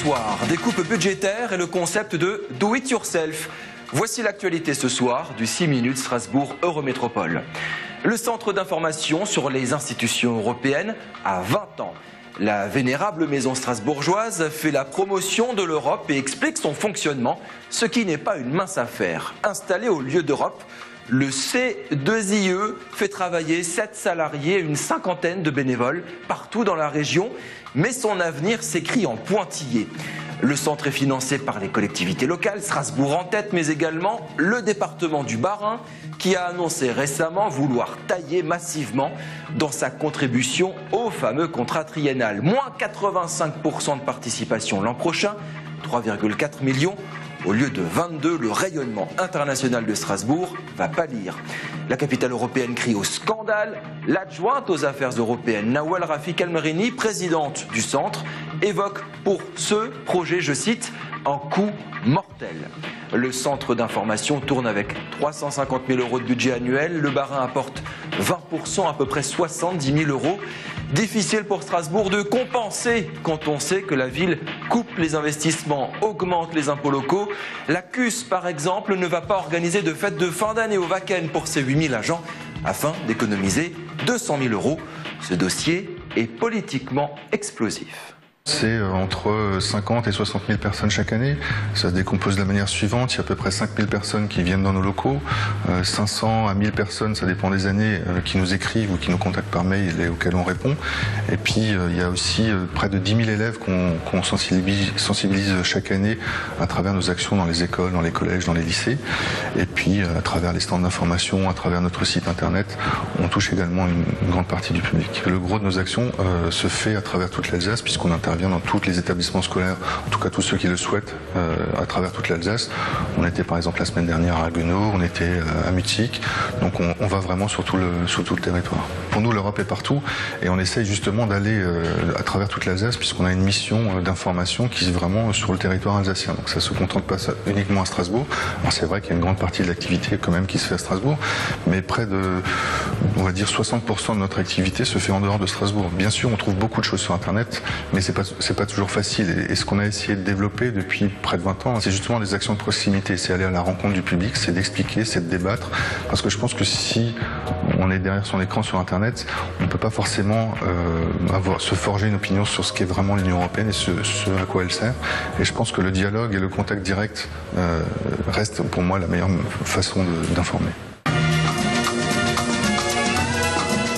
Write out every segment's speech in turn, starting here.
soir, des coupes budgétaires et le concept de do it yourself. Voici l'actualité ce soir du 6 minutes Strasbourg Eurométropole. Le centre d'information sur les institutions européennes a 20 ans. La vénérable maison strasbourgeoise fait la promotion de l'Europe et explique son fonctionnement, ce qui n'est pas une mince affaire. Installé au lieu d'Europe, le C2IE fait travailler 7 salariés et une cinquantaine de bénévoles partout dans la région, mais son avenir s'écrit en pointillé. Le centre est financé par les collectivités locales, Strasbourg en tête, mais également le département du Bas-Rhin, qui a annoncé récemment vouloir tailler massivement dans sa contribution au fameux contrat triennal. Moins 85% de participation l'an prochain, 3,4 millions. Au lieu de 22, le rayonnement international de Strasbourg va pâlir. La capitale européenne crie au scandale. L'adjointe aux affaires européennes, Nawal Rafik El-Merini, présidente du centre, évoque pour ce projet, je cite, un coup mortel. Le centre d'information tourne avec 350 000 € de budget annuel. Le Bas-Rhin apporte 20%, à peu près 70 000 €. Difficile pour Strasbourg de compenser quand on sait que la ville coupe les investissements, augmente les impôts locaux. La CUS, par exemple, ne va pas organiser de fête de fin d'année au Wacken pour ses 8000 agents afin d'économiser 200 000 €. Ce dossier est politiquement explosif. C'est entre 50 et 60 000 personnes chaque année. Ça se décompose de la manière suivante. Il y a à peu près 5 000 personnes qui viennent dans nos locaux, 500 à 1000 personnes, ça dépend des années, qui nous écrivent ou qui nous contactent par mail et auxquels on répond. Et puis il y a aussi près de 10 000 élèves qu'on sensibilise chaque année à travers nos actions dans les écoles, dans les collèges, dans les lycées. Et puis à travers les stands d'information, à travers notre site internet, on touche également une grande partie du public. Le gros de nos actions se fait à travers toute l'Alsace, puisqu'on intervient dans tous les établissements scolaires, en tout cas tous ceux qui le souhaitent, à travers toute l'Alsace. On était par exemple la semaine dernière à Haguenau, on était à Mutzig, donc on va vraiment sur tout le territoire. Pour nous, l'Europe est partout et on essaye justement d'aller à travers toute l'Alsace, puisqu'on a une mission d'information qui est vraiment sur le territoire alsacien. Donc ça ne se contente pas uniquement à Strasbourg. Alors c'est vrai qu'il y a une grande partie de l'activité quand même qui se fait à Strasbourg, mais près de, on va dire 60% de notre activité se fait en dehors de Strasbourg. Bien sûr, on trouve beaucoup de choses sur Internet, mais c'est pas toujours facile. Et ce qu'on a essayé de développer depuis près de 20 ans, c'est justement des actions de proximité. C'est aller à la rencontre du public, c'est d'expliquer, c'est de débattre. Parce que je pense que si on est derrière son écran sur Internet, on ne peut pas forcément se forger une opinion sur ce qu'est vraiment l'Union européenne et ce à quoi elle sert. Et je pense que le dialogue et le contact direct restent pour moi la meilleure façon d'informer.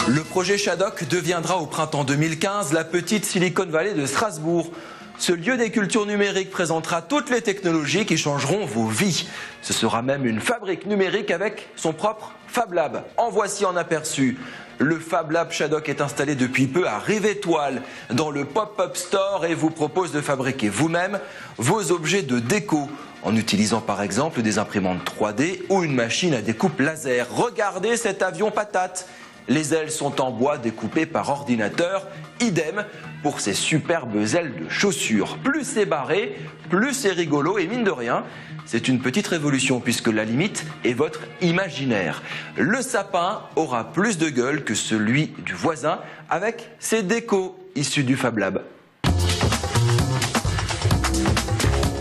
Le projet Shadok deviendra au printemps 2015 la petite Silicon Valley de Strasbourg. Ce lieu des cultures numériques présentera toutes les technologies qui changeront vos vies. Ce sera même une fabrique numérique avec son propre Fab Lab. En voici un aperçu. Le Fab Lab Shadok est installé depuis peu à Rive-Étoile dans le Pop-Up Store et vous propose de fabriquer vous-même vos objets de déco en utilisant par exemple des imprimantes 3D ou une machine à découpe laser. Regardez cet avion patate. Les ailes sont en bois découpées par ordinateur, idem pour ces superbes ailes de chaussures. Plus c'est barré, plus c'est rigolo et mine de rien, c'est une petite révolution puisque la limite est votre imaginaire. Le sapin aura plus de gueule que celui du voisin avec ses décos issus du Fab Lab.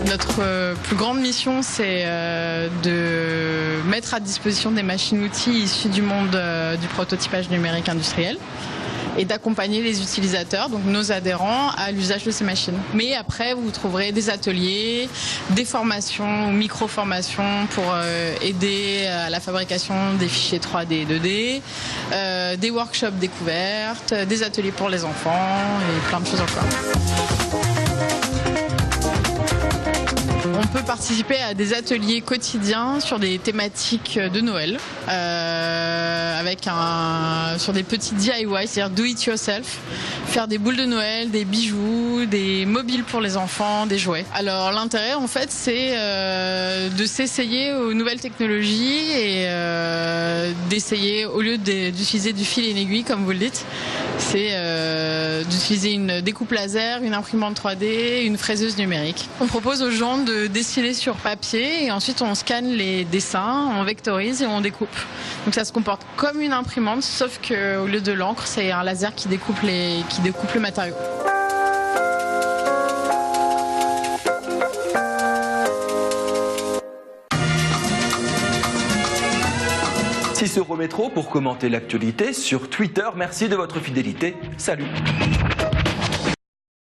Notre plus grande mission, c'est de mettre à disposition des machines-outils issues du monde du prototypage numérique industriel et d'accompagner les utilisateurs, donc nos adhérents, à l'usage de ces machines. Mais après, vous trouverez des ateliers, des formations ou micro-formations pour aider à la fabrication des fichiers 3D et 2D, des workshops découvertes, des ateliers pour les enfants et plein de choses encore. On peut participer à des ateliers quotidiens sur des thématiques de Noël, sur des petits DIY, c'est-à-dire do it yourself, faire des boules de Noël, des bijoux, des mobiles pour les enfants, des jouets. Alors l'intérêt en fait c'est de s'essayer aux nouvelles technologies et d'essayer, au lieu d'utiliser du fil et une aiguille comme vous le dites, c'est d'utiliser une découpe laser, une imprimante 3D, une fraiseuse numérique. On propose aux gens de dessiner sur papier et ensuite on scanne les dessins, on vectorise et on découpe. Donc ça se comporte comme une imprimante, sauf qu'au lieu de l'encre, c'est un laser qui découpe le matériau. 6 Eurométro pour commenter l'actualité sur Twitter. Merci de votre fidélité. Salut.